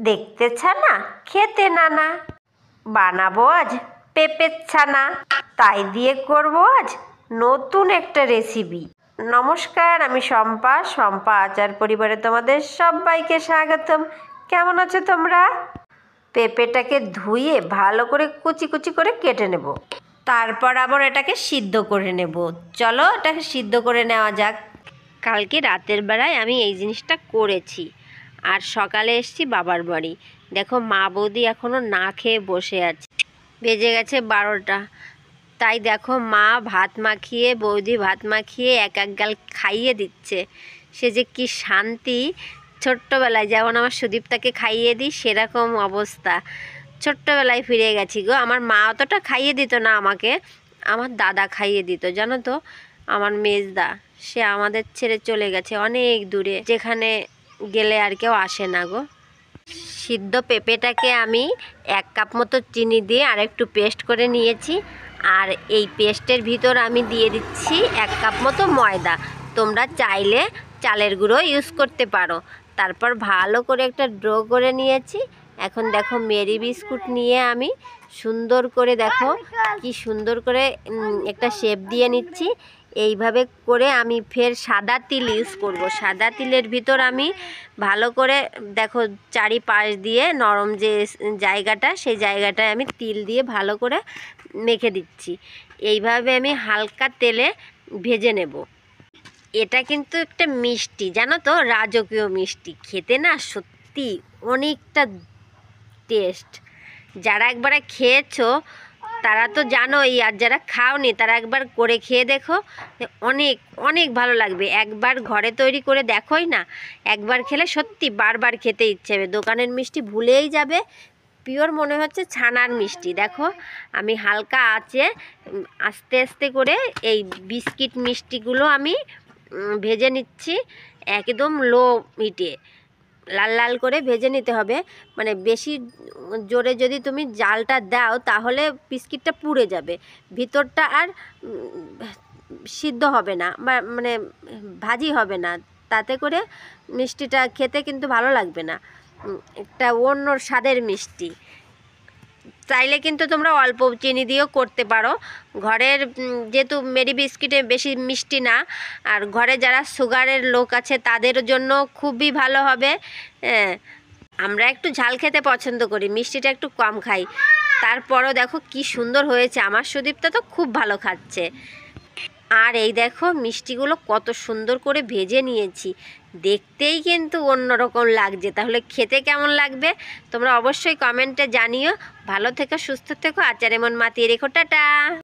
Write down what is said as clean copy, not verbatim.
দেখতে ছানা খেতে নানা, বানাবো আজ পেঁপের ছানা, তাই দিয়ে করবো আজ নতুন একটা রেসিপি। নমস্কার, আমি শম্পা, শম্পা আচার পরিবারে তোমাদের সবাইকে স্বাগতম। কেমন আছো তোমরা? পেঁপেটাকে ধুয়ে ভালো করে কুচি কুচি করে কেটে নেব, তারপর আবার এটাকে সিদ্ধ করে নেব। চলো এটাকে সিদ্ধ করে নেওয়া যাক। কালকে রাতের বেলায় আমি এই জিনিসটা করেছি, আর সকালে এসেছি বাবার বাড়ি। দেখো মা বৌদি এখনও না খেয়ে বসে আছে, বেজে গেছে 12টা। তাই দেখো মা ভাত মাখিয়ে, বৌদি ভাত মাখিয়ে এক এক গাল খাইয়ে দিচ্ছে। সে যে কি শান্তি! ছোট্টবেলায় যেমন আমার সুদীপটাকে খাইয়ে দিই সেরকম অবস্থা। ছোট্টবেলায় ফিরে গেছি গো। আমার মা অতটা খাইয়ে দিত না আমাকে, আমার দাদা খাইয়ে দিত, জানো তো, আমার মেজদা। সে আমাদের ছেড়ে চলে গেছে অনেক দূরে, যেখানে গেলে আর কেউ আসে না গো। সিদ্ধ পেঁপেটাকে আমি 1 কাপ মতো চিনি দিয়ে আর একটু পেস্ট করে নিয়েছি, আর এই পেস্টের ভিতর আমি দিয়ে দিচ্ছি 1 কাপ মতো ময়দা। তোমরা চাইলে চালের গুঁড়ো ইউজ করতে পারো। তারপর ভালো করে একটা ড্রো করে নিয়েছি। এখন দেখো মেরি বিস্কুট নিয়ে আমি সুন্দর করে, দেখো কি সুন্দর করে একটা শেপ দিয়ে নিচ্ছি। এইভাবে করে আমি ফের সাদা তিল ইউজ করব। সাদা তিলের ভিতর আমি ভালো করে, দেখো চারিপাশ দিয়ে নরম যে জায়গাটা, সেই জায়গাটায় আমি তিল দিয়ে ভালো করে মেখে দিচ্ছি। এইভাবে আমি হালকা তেলে ভেজে নেব। এটা কিন্তু একটা মিষ্টি, জানো তো, রাজকীয় মিষ্টি। খেতে না সত্যি অনেকটা টেস্ট। যারা একবারে খেয়েছো তারা তো জানোই, আর যারা খাওনি তারা একবার করে খেয়ে দেখো, অনেক অনেক ভালো লাগবে। একবার ঘরে তৈরি করে দেখোই না, একবার খেলে সত্যি বারবার খেতে ইচ্ছে হবে। দোকানের মিষ্টি ভুলেই যাবে, পিওর মনে হচ্ছে ছানার মিষ্টি। দেখো আমি হালকা আঁচে আস্তে আস্তে করে এই বিস্কিট মিষ্টিগুলো আমি ভেজে নিচ্ছি, একদম লো হিটে লাল লাল করে ভেজে নিতে হবে। মানে বেশি জোরে যদি তুমি জালটা দাও তাহলে বিস্কিটটা পুড়ে যাবে, ভিতরটা আর সিদ্ধ হবে না, মানে ভাজি হবে না। তাতে করে মিষ্টিটা খেতে কিন্তু ভালো লাগবে না, একটা অন্য স্বাদের মিষ্টি। চাইলে কিন্তু তোমরা অল্প চিনি দিয়েও করতে পারো। ঘরের যেহেতু মেরি বিস্কিটে বেশি মিষ্টি না, আর ঘরে যারা সুগারের লোক আছে তাদের জন্য খুবই ভালো হবে। আমরা একটু ঝাল খেতে পছন্দ করি, মিষ্টিটা একটু কম খাই। তারপরও দেখো কি সুন্দর হয়েছে। আমার সুদীপটা তো খুব ভালো খাচ্ছে। আর এই দেখো মিষ্টিগুলো কত সুন্দর করে ভেজে নিয়েছি, দেখতেই কিন্তু অন্যরকম লাগছে। তাহলে খেতে কেমন লাগবে তোমরা অবশ্যই কমেন্টে জানিও। ভালো থেকো, সুস্থ থেকো, আচার এমন মাতিয়ে রেখো। টাটা।